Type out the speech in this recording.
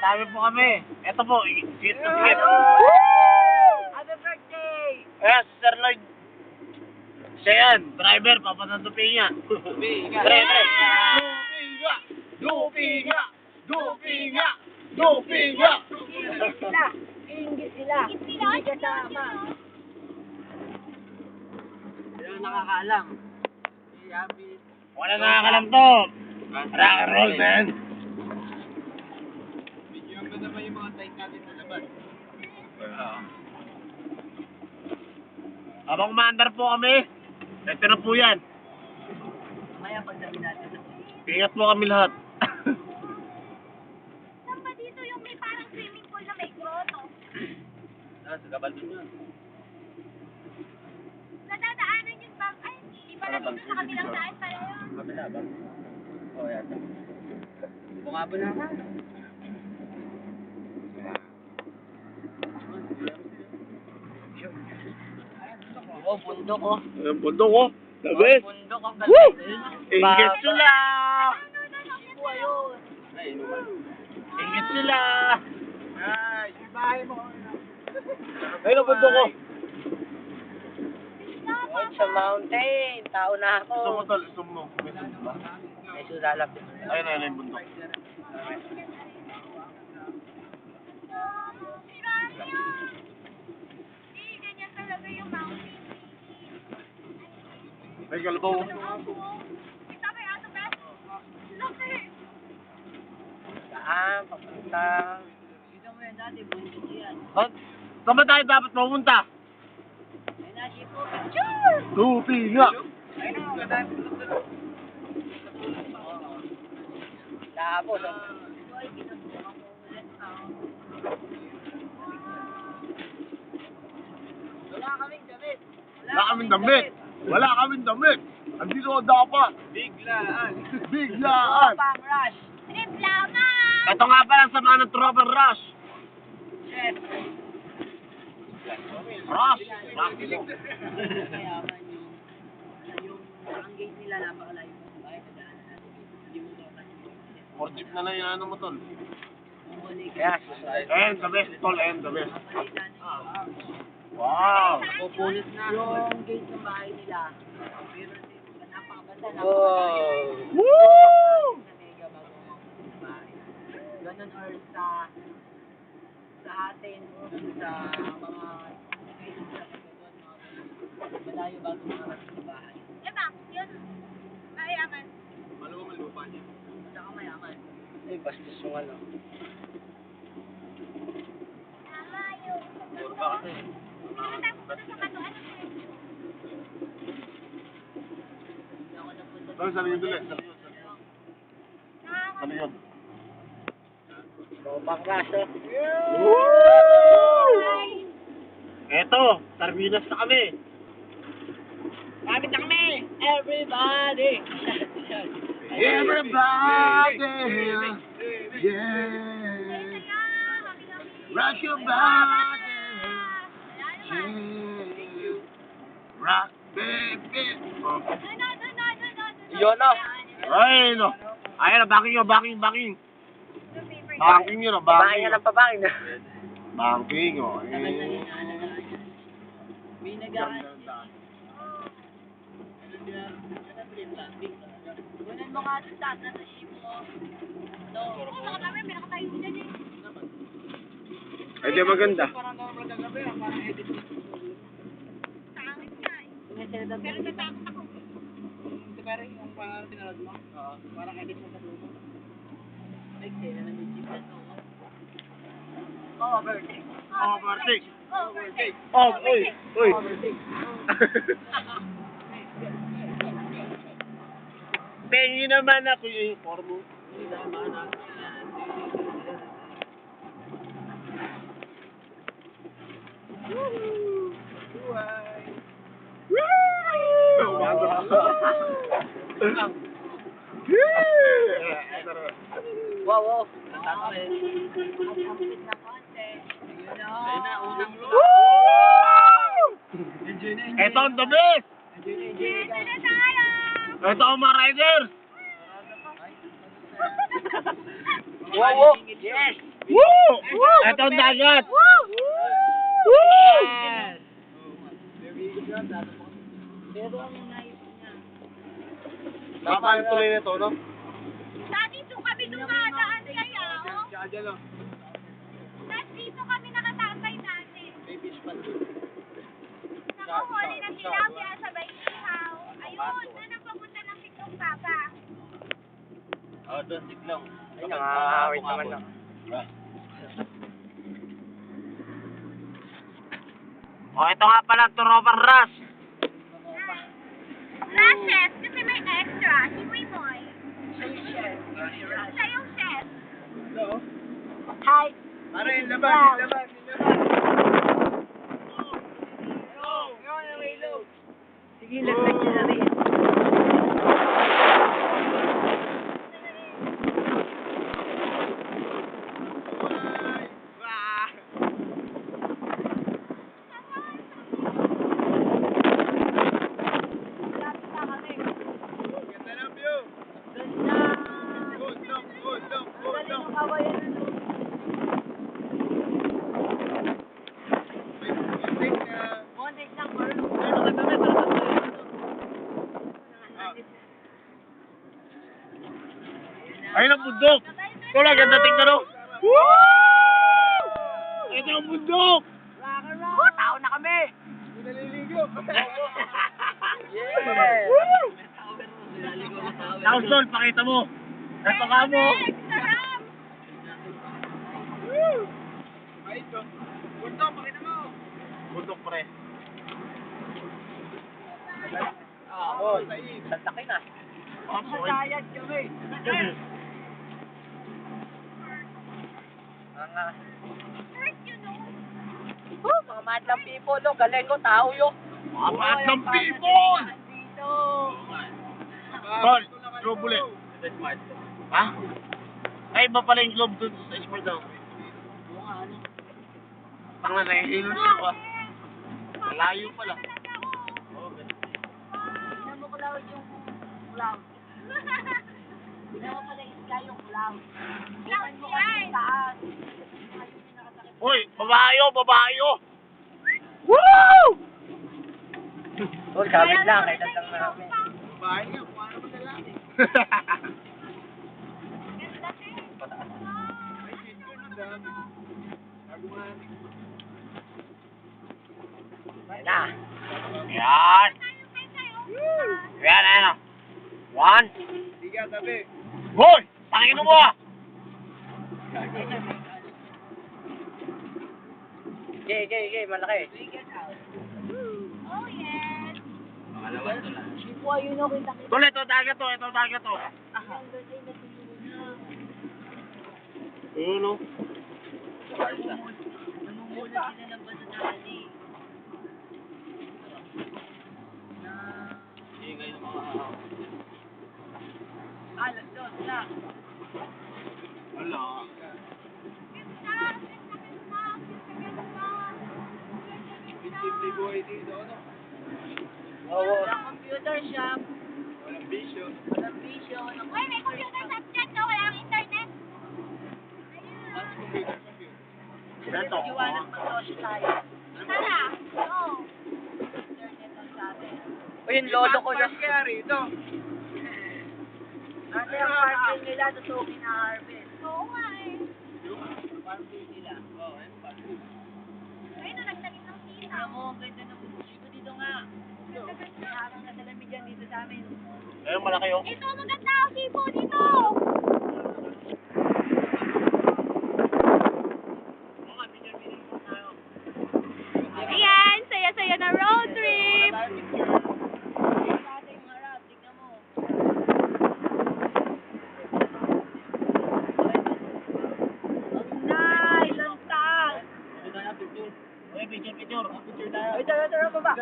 Dami po kami. Ito po, sweet to sweet. Happy birthday! Ayan, si Sir Lloyd. Siya yan, driver, papadang Dupinga. Dupinga. Dupinga! Dupinga! Dupinga! Dupinga! Ingit sila! Ingit sila! Hindi kasama! Pero nakakaalam. Wala nakakalam to. Rock and roll, man. Bigyan ba naman yung mga site natin sa labas? Habang umaandar po kami, ito na po yan. Maya pagdating natin. Ingat mo kami lahat. Saan ba dito yung may parang swimming pool na may grotto? Sa gabal din yun. Nadadaanan yung bang, ay, iba na dito sa kabilang daan pala yun. Kabila ba? Oo, yata. Bungabo na ka. Oh, bundok oh. Ang bundok ko. The best. Bundok ang Woo! ganda. Ingat sila. Ibo ayun. Ay, inuman. Ingat sila. Ay, ibahay mo. Ayun ang bundok ko. Ay, sa mountain. Tao na ako. Gusto mo tol, gusto mo. May sunod ba? May sulalapit. Ayun na yung bundok. Eh, ganyan talaga yung mountain. Ay, kalabaw. Kita kay Ato Beth? Laki! Saan? Papunta. Dito mo yan dati. Bundok yan. Saan ba tayo dapat pumunta? Ay, nasi po. Sure! Dupinga. Ay, no. Tapos, ito ay ginagawa ko ulit. Wala kaming damit. Wala kaming damit. Wala kaming damit. Andito ako dapat. Biglaan. Biglaan. Pang rush. Reklama! Ito nga pala sa mga ng Tropang Rush. Yes. Rush. Rush. Mayaman yung ang gate nila napakalayo. Bakit nadaanan natin? Hindi mo daw kasi. Or jeep na lang yung ano mo tol. Yes. And the best tol, and the best. Napalitan na Wow. Pupulit na yung gate ng bahay nila. Pero napakaganda. Napakalayo. Woo! Na mega bago ang bahay. Ganun or sa atin, sa mga spaces na pagkakon, mga malayo bago makarating sa bahay. Diba? Yun. Mayaman. Maluwang lupa niya. Saka mayaman. Ay, bastos yung ano. Tama yun. Puro ba kasi? Hindi naman tayo pupunta sa kanto. Ano yun? Hindi ako napunta. Tol, sa liyon ulit. Sa liyon. Sa liyon. Tropang raso. Eto, Sarminas na kami. Kapit na kami! Everybody! Everybody, yeah. Rock your body, yeah. Rock, baby. Yun na! Ay, no. Ayun na, backing yun, backing. Backing yun, Babae backing. nga ng babae na. Backing, oh. May nag-aaral. Kunin mo nga ito sa ibo. Ay, di maganda. Parang naman magagabi, parang edit mo. Pero natakot ako. Pero yung parang tinalad mo, parang edit mo sa dulo. Ay, sila na may chip na to. Overtake. Overtake. Overtake. Oh, uy, uy. Overtake. Pengi naman ako yung formo. Hindi naman ako yan. Wow, wow. Natapit. Natapit na konti. Ayun na. Ayun na, unang Enjoy na, enjoy. Ito ang the best. Enjoy na, enjoy na. Dito na tayo! Ito ang mga riders. Wow, wow. Yes. Woo! Ito ang dagat! Woo! Yes! Pero ang nais niya. Nakakain tuloy nito, no? Dati dito kami dumadaan kaya, oh. Tapos dito kami nakatambay dati. Nakuhuli na tilapia sa Baysihaw. Ayun, doon ang papunta ng Siklong Papa. Oo, doon siklong. Ay, nakakawit naman na. Oh, ito nga pala, Torover Rush. Rashes, kasi may extra. Hiwi mo eh. Siya yung chef. Hi. Pare, laban. Sige, laglag niya na rin. Ayun ang bundok. Ito lang, ganda tingnan, no? Woo! Ito ang bundok. Tao na kami! Yes! Tapos doon, pakita mo. Ito ka mo. Sarap. Bundok pre. Oo, sasaki na. Masayad kami. Hurt you know. Mga madlang people, no? Galing ko, tao yun. Mga ng people! Dito. Tol, globe ulit. Ha? Ay, iba pala yung globe dun sa Smart daw. Pang na nahihilo siya ko. Malayo pala. Tignan mo cloud yung cloud. Tignan mo pala yung sky yung cloud. Tignan mo kasi yung taas. Uy, babayo! Woo! Oh, sabi lang, kailan lang namin. Ayan na. Yan! Yan, ano? One. Hoy! Tangin mo ah! Okay, malaki. Oh, yes. Sipo ayun o, kita kita. Tol, ito dagat to. Ayun o. Namumula sila ng bananali. Alas doon, lang. Wala. Oo. Walang computer shop. Walang bisyo. Walang bisyo. Walang Uy, may computer subject, no? Wala kang internet. Ito. Iwanan mo social tayo. Tara. Go. Internet ang sabi. O yung lolo ko lang. Ate, ang parking nila, tutukin na harvest. Oo nga eh. Parking nila. Ayun, nagtagin ng sila. Alam mo, ang ganda ng dito dito nga. Harang na talamig yan dito sa amin. Ayun, malaki oh. Ito, maganda ang sipo dito. Ayan, saya-saya na road trip. Dati yung harap, tignan mo. Ang nice! Ang taas! Uy, picture. Picture tayo. Ay, tara, tara, baba.